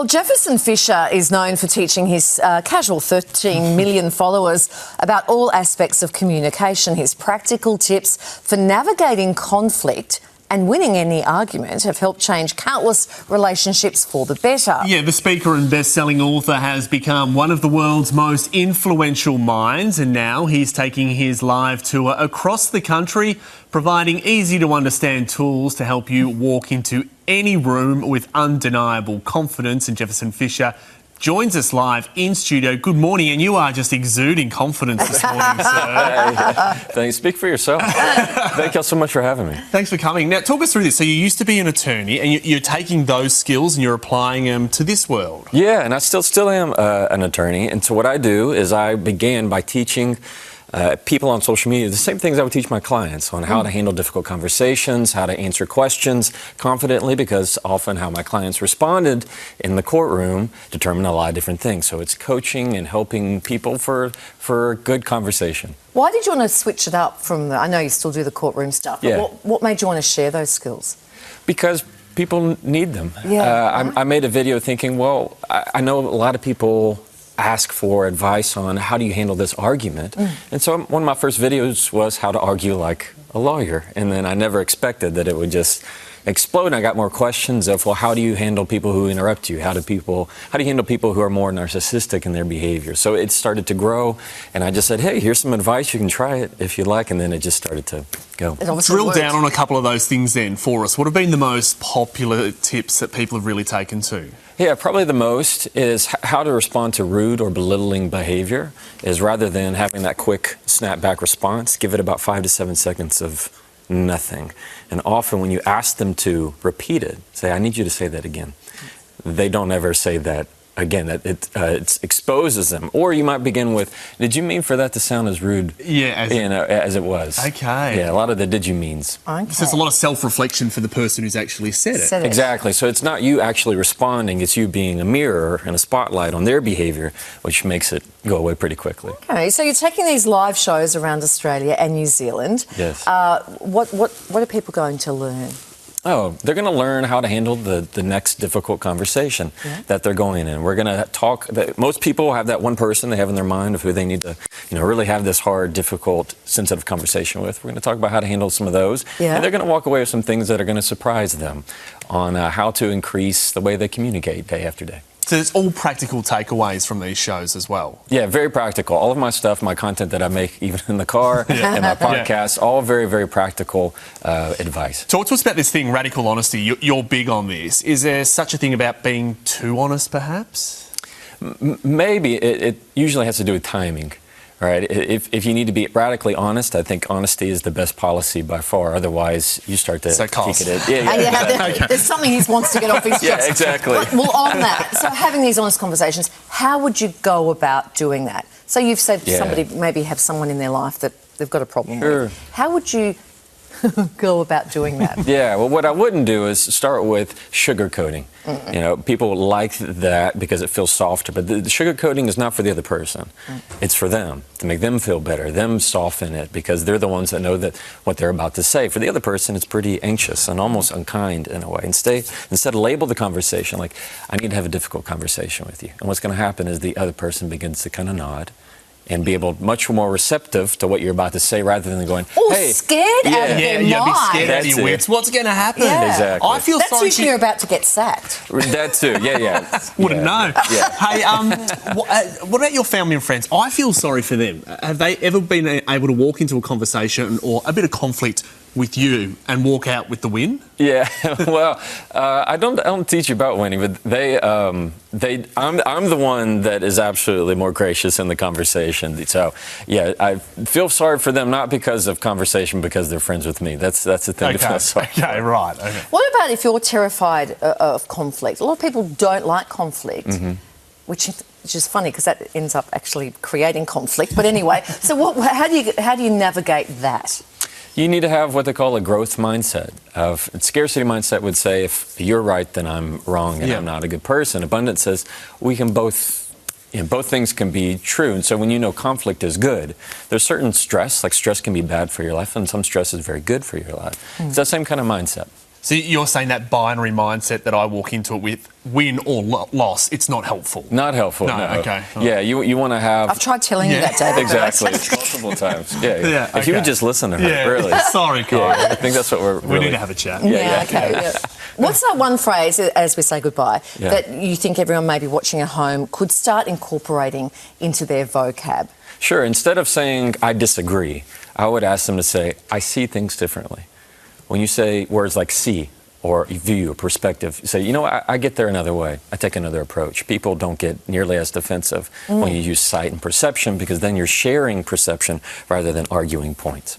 Well, Jefferson Fisher is known for teaching his casual 13 million followers about all aspects of communication. His practical tips for navigating conflict and winning any argument have helped change countless relationships for the better. Yeah, the speaker and best-selling author has become one of the world's most influential minds, and now he's taking his live tour across the country, providing easy-to-understand tools to help you walk into any room with undeniable confidence. And Jefferson Fisher joins us live in studio. Good morning, and you are just exuding confidence this morning, sir. Thanks. Speak for yourself. Thank you so much for having me. Thanks for coming. Now, talk us through this. So you used to be an attorney, and you're taking those skills and you're applying them to this world. Yeah, and I still am an attorney. And so what I do is I began by teaching people on social media the same things I would teach my clients on how to handle difficult conversations, how to answer questions confidently, because often how my clients responded in the courtroom determine a lot of different things. So it's coaching and helping people for good conversation. Why did you want to switch it up from I know you still do the courtroom stuff, but Yeah. what made you want to share those skills? Because people need them. Yeah. I made a video thinking, well, I know a lot of people ask for advice on how do you handle this argument. And so one of my first videos was how to argue like a lawyer. And then I never expected that it would just explode. And I got more questions of, well, how do you handle people who interrupt you? How do you handle people who are more narcissistic in their behavior? So it started to grow, and I just said, hey, here's some advice. You can try it if you like. And then it just started to go. Drill down on a couple of those things then for us. What have been the most popular tips that people have really taken to? Yeah, probably the most is how to respond to rude or belittling behavior, is rather than having that quick snapback response, give it about 5 to 7 seconds of nothing. And often when you ask them to repeat it, say, I need you to say that again, they don't ever say that again. That it exposes them. Or you might begin with, did you mean for that to sound as rude as it was? Okay. Yeah, a lot of the did you means. Okay. So it's a lot of self-reflection for the person who's actually said it. Exactly. So it's not you actually responding, it's you being a mirror and a spotlight on their behavior, which makes it go away pretty quickly. Okay, so you're taking these live shows around Australia and New Zealand. Yes. What are people going to learn? Oh, they're going to learn how to handle the next difficult conversation that they're going in. We're going to talk. Most people have that one person they have in their mind of who they need to, really have this hard, difficult, sensitive conversation with. We're going to talk about how to handle some of those. Yeah. And they're going to walk away with some things that are going to surprise them on how to increase the way they communicate day after day. So it's all practical takeaways from these shows as well. Yeah, very practical. All of my stuff, my content that I make, even in the car, and my podcasts, all very, very practical advice. Talk to us about this thing, radical honesty. You're big on this. Is there such a thing about being too honest, perhaps? Maybe. It usually has to do with timing. All right. If you need to be radically honest, I think honesty is the best policy by far. Otherwise, you start to kick it in. Yeah, there's something he wants to get off his chest. Yeah, exactly. Well, on that, so having these honest conversations, how would you go about doing that? So you've said somebody maybe have someone in their life that they've got a problem with. How would you go about doing that? Yeah, well, what I wouldn't do is start with sugarcoating. People like that because it feels softer, but the sugarcoating is not for the other person. It's for them, to make them feel better, them soften it, because they're the ones that know that what they're about to say. For the other person, it's pretty anxious and almost unkind in a way. Instead, label the conversation like, I need to have a difficult conversation with you. And what's going to happen is the other person begins to kind of nod and be able much more receptive to what you're about to say, rather than going, hey, scared out of their mind. You'll be scared out of your wits. What's going to happen? Yeah. Exactly. I feel That's sorry usually you're about to get sacked. That too, yeah. Wouldn't know. Yeah. Hey, what about your family and friends? I feel sorry for them. Have they ever been able to walk into a conversation or a bit of conflict with you and walk out with the win? Yeah, well, I don't teach you about winning, but I'm the one that is absolutely more gracious in the conversation. So, yeah, I feel sorry for them, not because of conversation, because they're friends with me. That's the thing to feel sorry. Okay, right. Okay. What about if you're terrified of conflict? A lot of people don't like conflict, which is funny because that ends up actually creating conflict. But anyway, so how do you navigate that? You need to have what they call a growth mindset. Scarcity mindset would say, if you're right, then I'm wrong and I'm not a good person. Abundance says we can both things can be true. And so when you know conflict is good, there's certain stress, like stress can be bad for your life, and some stress is very good for your life. It's that same kind of mindset. So you're saying that binary mindset that I walk into it with, win or loss, it's not helpful? Not helpful, No, no. okay. Yeah, you want to have... I've tried telling you that, David. Exactly, multiple times. Yeah. If you would just listen to her, Yeah. really. Sorry, Kyle. Yeah, I think that's what we're We really... need to have a chat. Okay. What's that one phrase, as we say goodbye, Yeah. that you think everyone maybe watching at home could start incorporating into their vocab? Sure, instead of saying, I disagree, I would ask them to say, I see things differently. When you say words like see or view or perspective, you say, you know, I get there another way. I take another approach. People don't get nearly as defensive when you use sight and perception, because then you're sharing perception rather than arguing points.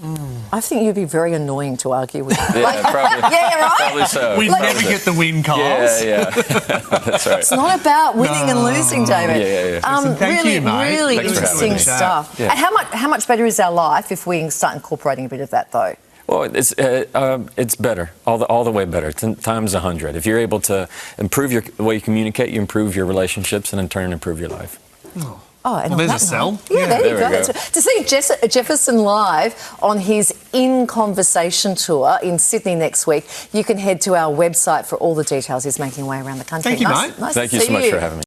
I think you'd be very annoying to argue with. Yeah, probably. Yeah, right? Probably so. We'd never get the win, Carls. Yeah. That's right. It's not about winning and losing, David. Yeah. Listen, thank really, you, mate. really Thanks for interesting having me. stuff. Yeah. And how much better is our life if we start incorporating a bit of that, though? Well, it's better, all the way better, times 100. If you're able to improve the way you communicate, you improve your relationships, and in turn improve your life. Oh, and Well, on there's that a cell. note- Yeah, there you there we go. go. To see Jefferson live on his In Conversation tour in Sydney next week, you can head to our website for all the details. He's making way around the country. Thank you, nice, mate. Nice Thank to you see so much for having me.